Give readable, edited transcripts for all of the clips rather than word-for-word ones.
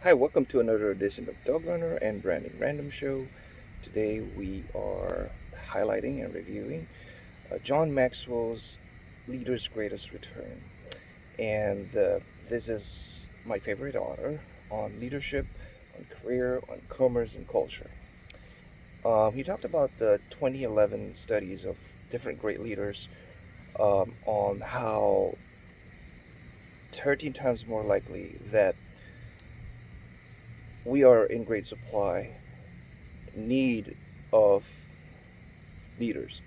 Hi, welcome to another edition of Dog Runner and Branding Random Show. Today we are highlighting and reviewing John Maxwell's Leader's Greatest Return. And this is my favorite author on leadership, on career, on commerce, and culture. He talked about the 2011 studies of different great leaders on how 13 times more likely that we are in great supply need of leaders.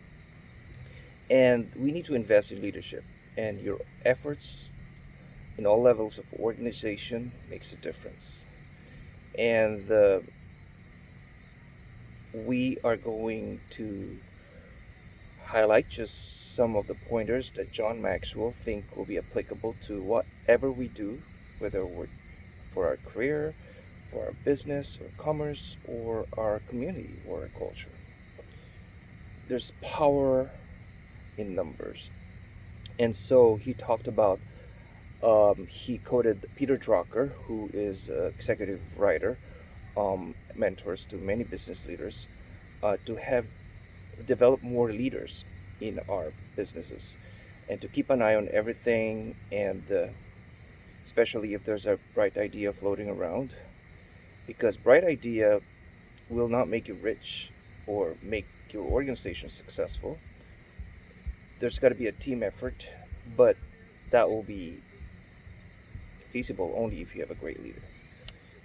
And we need to invest in leadership. And your efforts in all levels of organization makes a difference. And we are going to highlight just some of the pointers that John Maxwell think will be applicable to whatever we do, whether we're for our career, for our business or commerce, or our community or our culture. There's power in numbers. And so he talked about, he quoted Peter Drucker, who is an executive writer, mentors to many business leaders, to have develop more leaders in our businesses and to keep an eye on everything, and especially if there's a bright idea floating around, because bright idea will not make you rich or make your organization successful. There's got to be a team effort, but that will be feasible only if you have a great leader.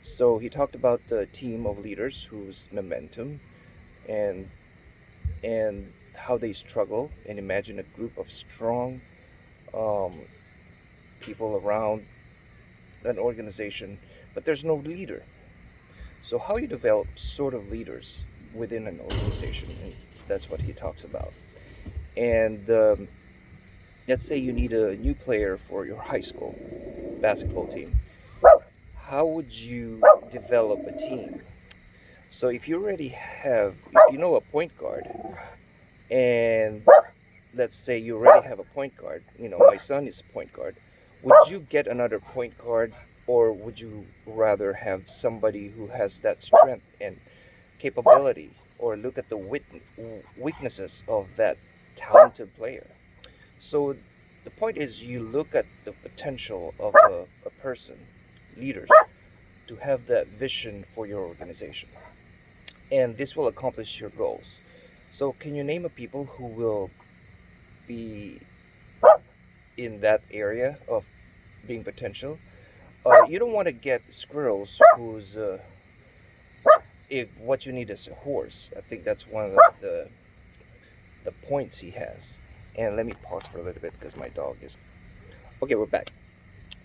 So he talked about the team of leaders whose momentum and and how they struggle, and imagine a group of strong um, people around an organization, but there's no leader. So how you develop sort of leaders within an organization, and that's what he talks about. And let's say you need a new player for your high school basketball team. How would you develop a team? So if you already have, if you know a point guard, and let's say you already have a point guard, my son is a point guard, would you get another point guard, or would you rather have somebody who has that strength and capability, or look at the weaknesses of that talented player? So the point is, you look at the potential of a person, leaders, to have that vision for your organization, and this will accomplish your goals. So can you name a people who will be in that area of being potential? You don't want to get squirrels who's if what you need is a horse. I think that's one of the points he has. And let me pause for a little bit because my dog is. Okay, we're back.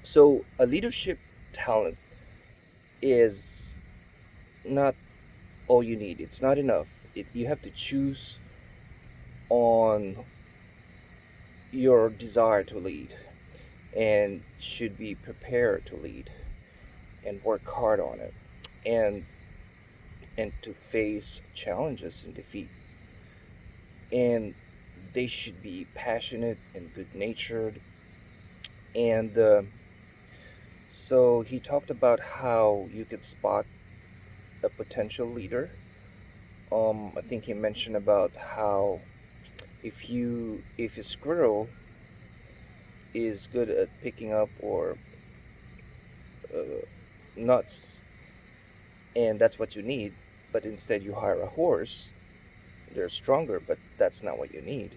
So a leadership talent is not all you need. It's not enough. You have to choose on your desire to lead, and should be prepared to lead and work hard on it, and to face challenges and defeat. And they should be passionate and good natured. And so he talked about how you could spot a potential leader. I think he mentioned about how if a squirrel is good at picking up or nuts, and that's what you need, but instead you hire a horse, they're stronger, but that's not what you need,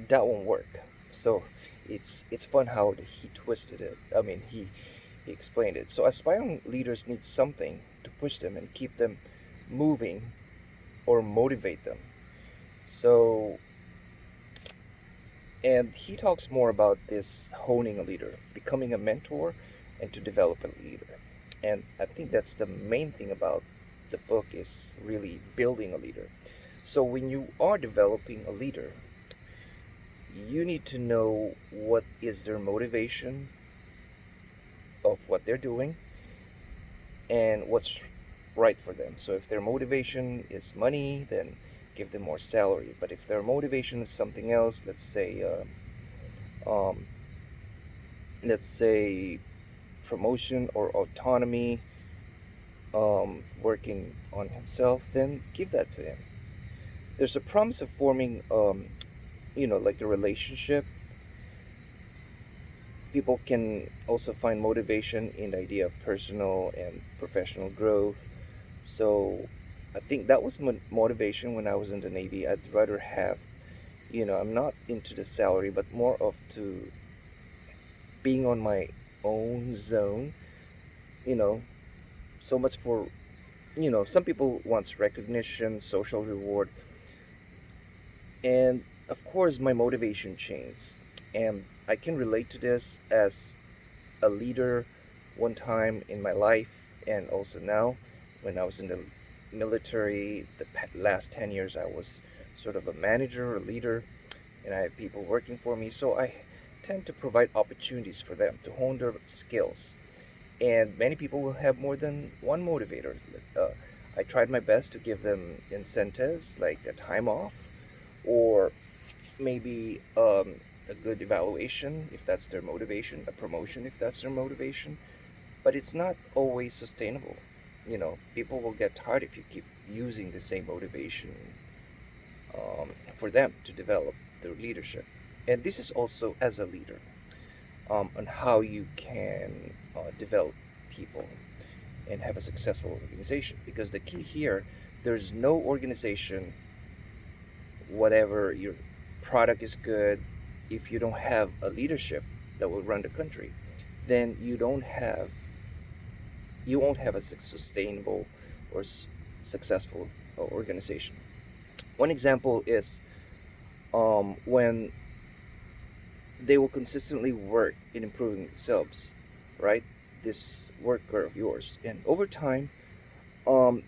that won't work. So it's fun how he twisted it. I mean, he explained it. So aspiring leaders need something to push them and keep them moving or motivate them. So, and he talks more about this honing a leader, becoming a mentor, and to develop a leader. And I think that's the main thing about the book, is really building a leader. So when you are developing a leader, you need to know what is their motivation of what they're doing and what's right for them. So if their motivation is money, then give them more salary. But if their motivation is something else, um, let's say promotion or autonomy, working on himself, then give that to him. There's a promise of forming, like a relationship. People can also find motivation in the idea of personal and professional growth. So I think that was motivation when I was in the Navy. I'd rather have, I'm not into the salary, but more of to being on my own zone, you know, so much for, some people wants recognition, social reward, and of course my motivation changed. And I can relate to this as a leader one time in my life, and also now when I was in the military. The last 10 years I was sort of a manager, a leader, and I have people working for me, so I tend to provide opportunities for them to hone their skills. And many people will have more than one motivator. uh, I tried my best to give them incentives like a time off, or maybe a good evaluation if that's their motivation, a promotion if that's their motivation. But it's not always sustainable. People will get tired if you keep using the same motivation for them to develop their leadership. And this is also as a leader, on how you can develop people and have a successful organization. Because the key here, there's no organization, whatever your product is good, if you don't have a leadership that will run the country, then you won't have a sustainable or successful organization. One example is when they will consistently work in improving themselves, right? This worker of yours, and over time,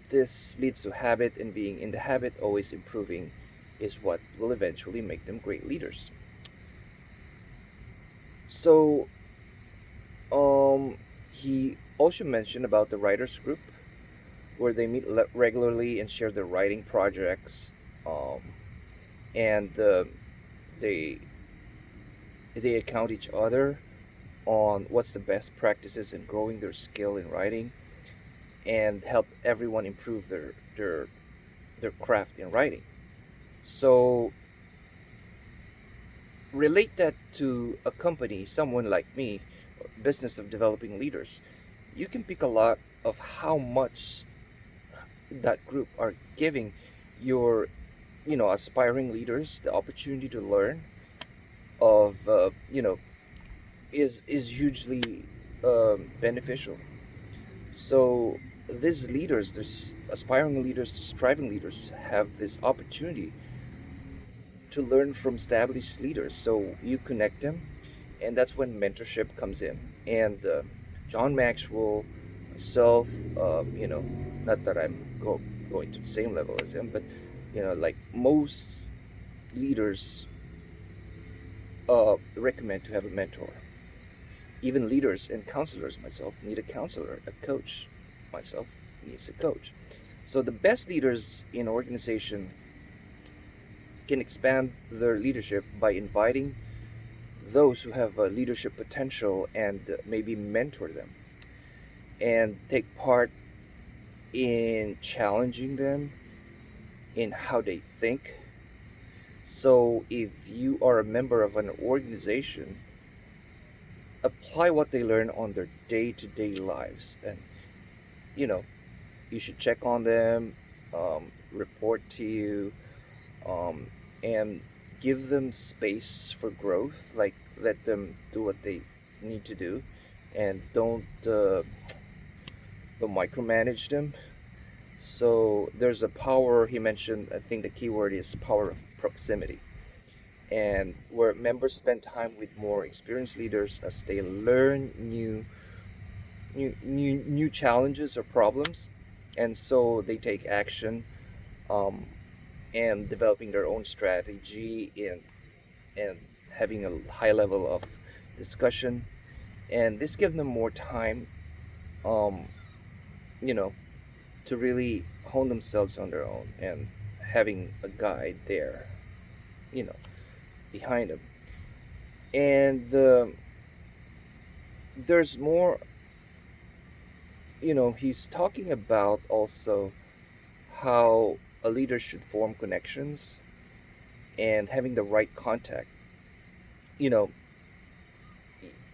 this leads to habit, and being in the habit, always improving, is what will eventually make them great leaders. So, he also mentioned about the writers group where they meet regularly and share their writing projects, um, and they they account each other on what's the best practices in growing their skill in writing, and help everyone improve their craft in writing. So relate that to a company, someone like me, business of developing leaders. You can pick a lot of how much that group are giving your, aspiring leaders the opportunity to learn of, is hugely beneficial. So these leaders, these aspiring leaders, striving leaders, have this opportunity to learn from established leaders. So you connect them, and that's when mentorship comes in. And John Maxwell, myself, not that I'm going to the same level as him, but like most leaders, recommend to have a mentor. Even leaders and counselors, myself, need a counselor, a coach. Myself needs a coach. So the best leaders in organization can expand their leadership by inviting those who have leadership potential, and maybe mentor them and take part in challenging them in how they think. So if you are a member of an organization, apply what they learn on their day-to-day lives, and you know you should check on them, report to you, um, and give them space for growth. Like, let them do what they need to do, and don't micromanage them. So there's a power he mentioned. I think the key word is power of proximity, and where members spend time with more experienced leaders as they learn new challenges or problems, and so they take action, um, and developing their own strategy, and having a high level of discussion, and this gives them more time, um, you know to really hone themselves on their own, and having a guide there, you know behind them. And there's more. he's talking about also how a leader should form connections and having the right contact. You know,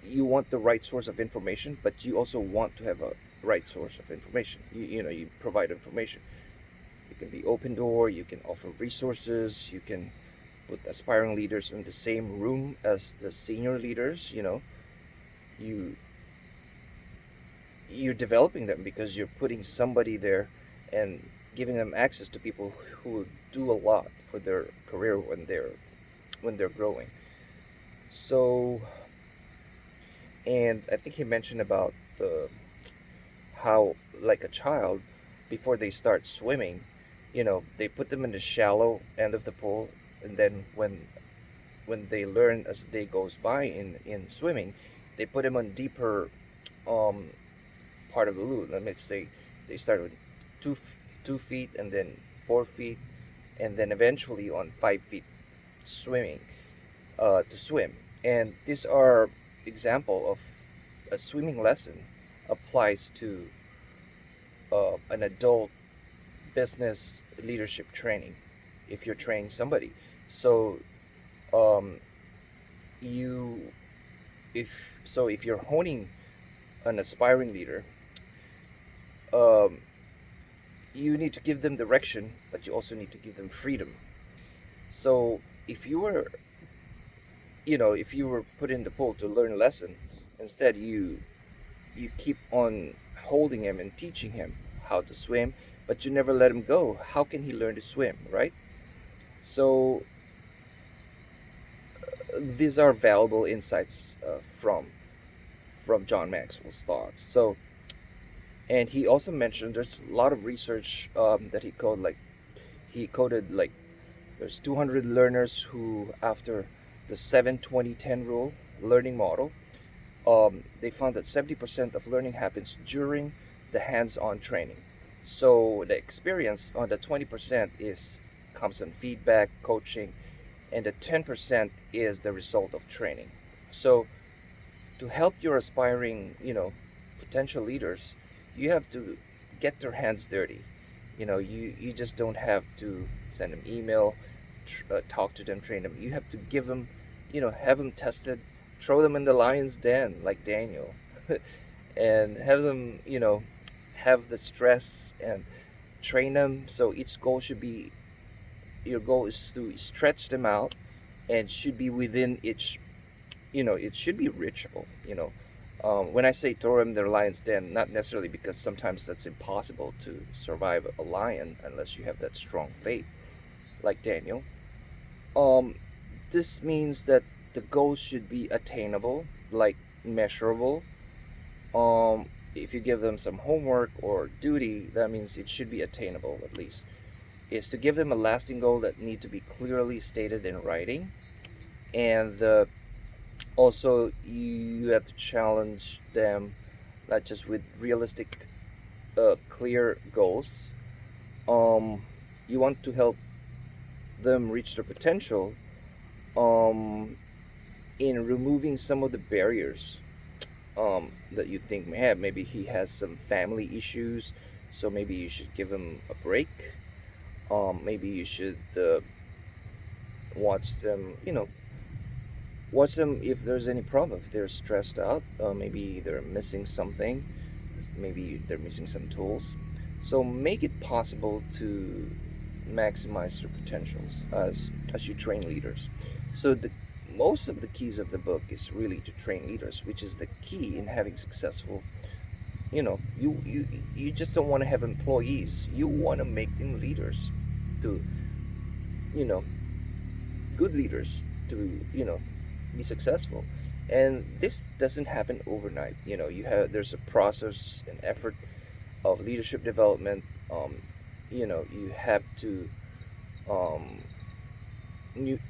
you want the right source of information, but you also want to have a right source of information. You provide information. You can be open door, you can offer resources, you can put aspiring leaders in the same room as the senior leaders. You you're developing them because you're putting somebody there and giving them access to people who do a lot for their career when they're growing. So, and I think he mentioned about the how, like a child, before they start swimming, they put them in the shallow end of the pool, and then when they learn as the day goes by in swimming, they put them on deeper um part of the loop. Let me say they start with 2 feet, and then 4 feet, and then eventually on 5 feet swimming, to swim. And these are example of a swimming lesson applies to an adult business leadership training if you're training somebody. So um, you if if you're honing an aspiring leader, um, you need to give them direction, but you also need to give them freedom. So if you were if you were put in the pool to learn a lesson, instead you keep on holding him and teaching him how to swim, but you never let him go. How can he learn to swim, right? So these are valuable insights from John Maxwell's thoughts. So, and he also mentioned there's a lot of research that he coded like there's 200 learners who, after the 7-20-10 rule learning model, they found that 70% of learning happens during the hands-on training. So the experience on the 20% is comes on feedback, coaching, and the 10% is the result of training. So to help your aspiring, potential leaders, you have to get their hands dirty. You just don't have to send them email, talk to them, train them. You have to give them, have them tested, throw them in the lion's den like Daniel, and have them, have the stress and train them. So each goal should be your goal is to stretch them out and should be within each, it should be reachable. When I say throw them in the lion's den, not necessarily because sometimes that's impossible to survive a lion unless you have that strong faith like Daniel. um this means that the goals should be attainable, like measurable. If you give them some homework or duty, that means it should be attainable. At least is to give them a lasting goal that need to be clearly stated in writing. And also you have to challenge them, not just with realistic clear goals. You want to help them reach their potential, um, in removing some of the barriers that you think may have. Maybe he has some family issues, so maybe you should give him a break. Maybe you should watch them, watch them if there's any problem. If they're stressed out, maybe they're missing something, maybe they're missing some tools. So make it possible to maximize their potentials as you train leaders. So the most of the keys of the book is really to train leaders, which is the key in having successful. You just don't want to have employees. You want to make them leaders, to you know good leaders, to be successful. And this doesn't happen overnight. There's a process and effort of leadership development. You have to um,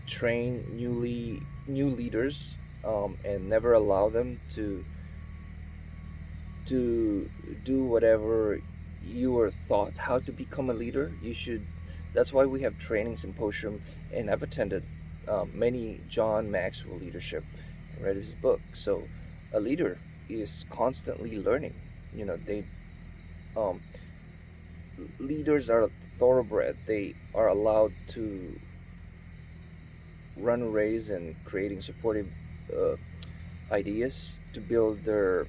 train new leaders, and never allow them to do whatever you were taught how to become a leader. You should. That's why we have training symposium, and I've attended many John Maxwell leadership, and read his book. So a leader is constantly learning. They Um, Leaders are thoroughbred. They are allowed to run a race and creating supportive uh, ideas to build their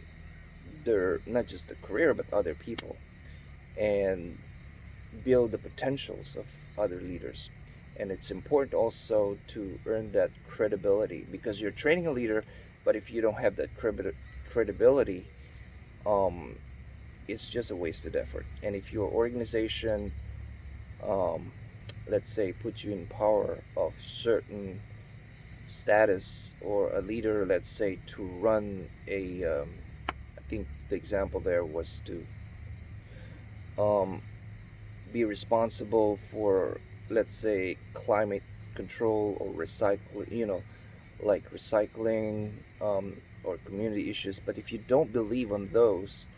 not just the career but other people, and build the potentials of other leaders. And it's important also to earn that credibility, because you're training a leader, but if you don't have that credibility, um, it's just a wasted effort. And if your organization, um, let's say, puts you in power of certain status, or a leader, let's say, to run I think the example there was to um, be responsible for, let's say, climate control or recycle, like recycling, or community issues. But if you don't believe on those,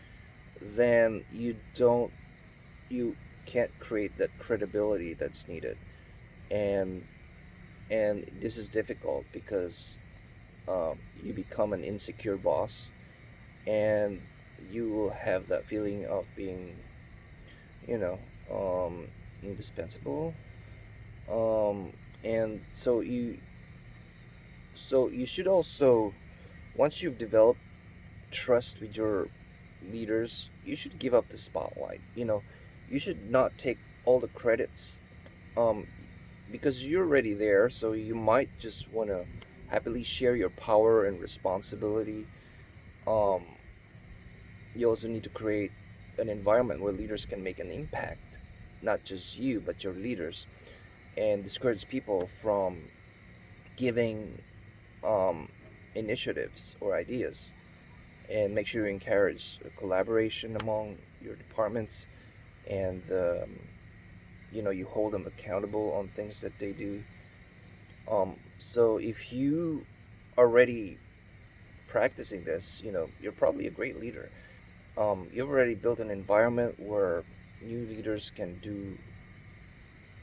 then you can't create that credibility that's needed. And and this is difficult because you become an insecure boss, and you will have that feeling of being, you know indispensable. um, and so you should also, once you've developed trust with your leaders, you should give up the spotlight. You should not take all the credits, um, because you're already there. So you might just want to happily share your power and responsibility. um, you also need to create an environment where leaders can make an impact, not just you but your leaders, and discourage people from giving um, initiatives or ideas. And make sure you encourage collaboration among your departments, and you hold them accountable on things that they do. So if you already practicing this, you're probably a great leader. You've already built an environment where new leaders can do,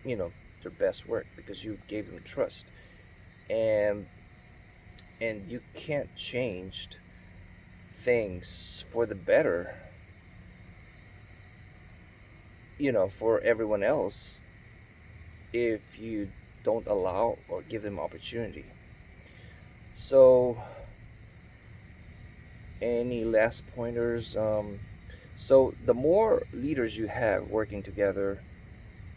you know, their best work because you gave them trust. And and you can't change things for the better, for everyone else, if you don't allow or give them opportunity. So, any last pointers? So, the more leaders you have working together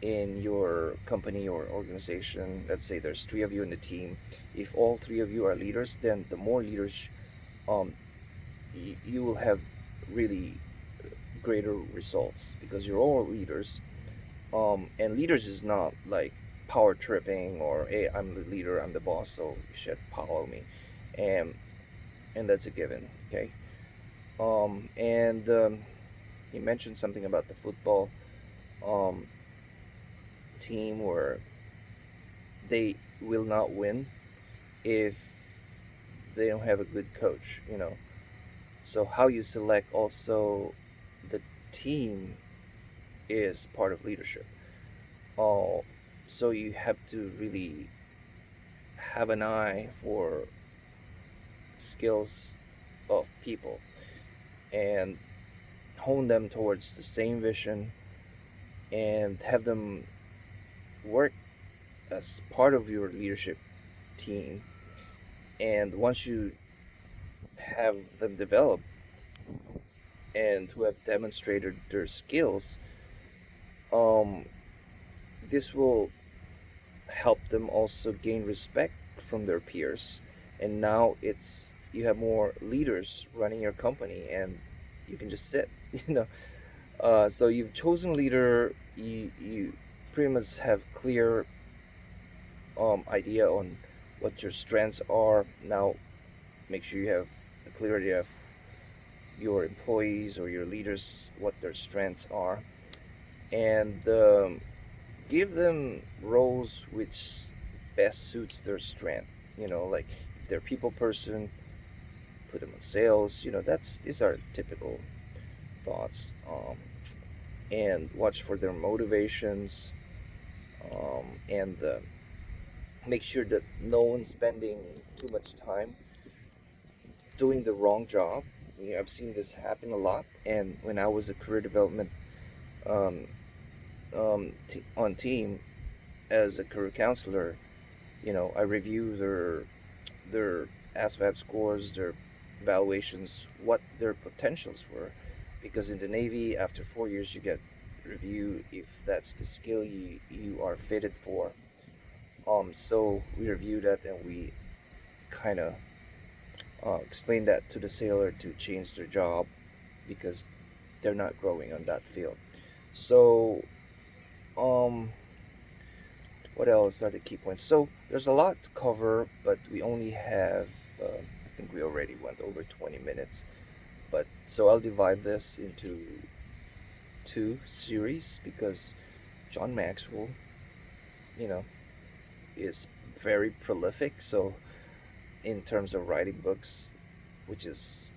in your company or organization, let's say there's three of you in the team. If all three of you are leaders, then the more leaders, um, you will have really greater results because you're all leaders. And leaders is not like power tripping or, hey, I'm the leader, I'm the boss, so you should follow me. And and that's a given. Okay. And you mentioned something about the football um, team where they will not win if they don't have a good coach. So how you select also the team is part of leadership. Oh, so you have to really have an eye for skills of people and hone them towards the same vision, and have them work as part of your leadership team. And once you have them develop and who have demonstrated their skills, um, this will help them also gain respect from their peers. And now it's you have more leaders running your company, and you can just sit. So you've chosen leader. You pretty much have clear idea on what your strengths are. Now make sure you have a clear idea of your employees or your leaders, what their strengths are, and give them roles which best suits their strength. Like if they're a people person, put them on sales. These are typical thoughts. And watch for their motivations, and make sure that no one's spending too much time doing the wrong job. I've seen this happen a lot. And when I was a career development um, on team as a career counselor, I review their ASVAB scores, their evaluations, what their potentials were, because in the Navy, after 4 years, you get review if that's the skill you are fitted for. So we review that and we kind of explain that to the sailor to change their job because they're not growing on that field. So, um, what else are the key points? So there's a lot to cover, but we only have, I think we already went over 20 minutes. But so I'll divide this into two series because John Maxwell, you know, is very prolific. So in terms of writing books, which is,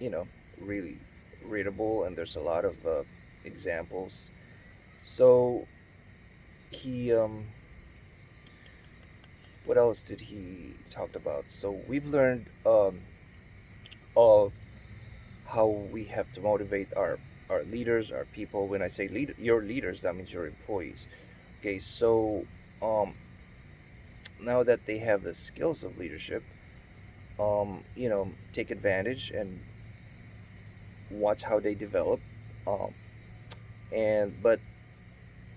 you know, really readable, and there's a lot of examples. So he what else did he talk about? So we've learned of how we have to motivate our leaders, our people. When I say your leaders, that means your employees. Okay, so um, now that they have the skills of leadership, take advantage and watch how they develop. Um, and but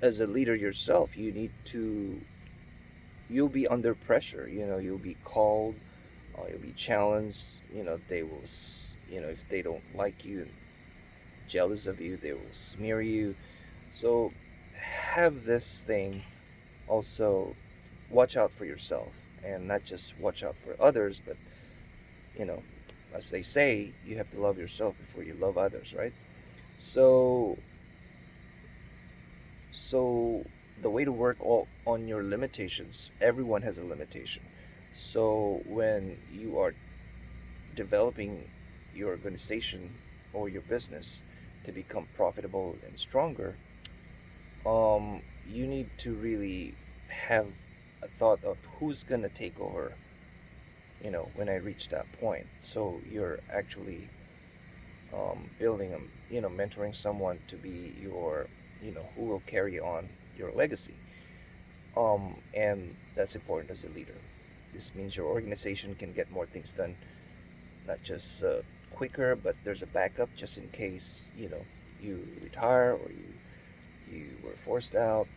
as a leader yourself, you'll be under pressure. You'll be called, you'll be challenged. They will, if they don't like you and jealous of you, they will smear you. So have this thing also, watch out for yourself, and not just watch out for others, but you know, as they say, you have to love yourself before you love others, right? So, so the way to work all on your limitations. Everyone has a limitation. So when you are developing your organization or your business to become profitable and stronger, you need to really have a thought of who's gonna take over. When I reach that point, so you're actually building mentoring someone to be your, who will carry on your legacy. And that's important as a leader. This means your organization can get more things done, not just quicker, but there's a backup just in case you retire or you were forced out.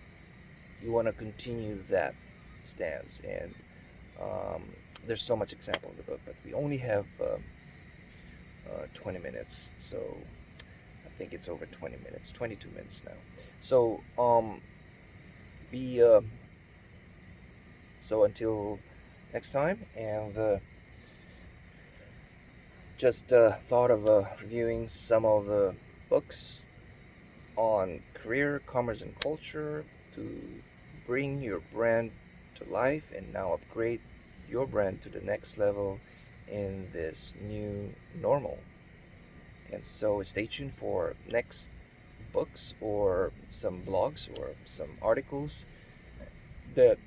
You want to continue that stance, and um, there's so much example in the book, but we only have 20 minutes, so I think it's over 20 minutes, 22 minutes now. So be so until next time, and just thought of reviewing some of the books on career, commerce, and culture to bring your brand to life and now upgrade your brand to the next level in this new normal. And so stay tuned for next books or some blogs or some articles that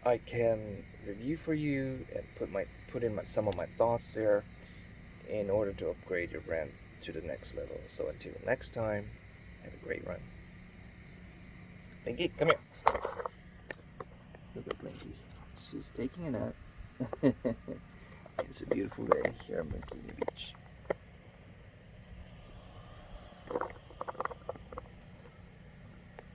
I can review for you and put in some of my thoughts there in order to upgrade your brand to the next level. So until next time, have a great run. Blinky, come here. Look at Blinky. She's taking a nap. It's a beautiful day here on Bikini Beach.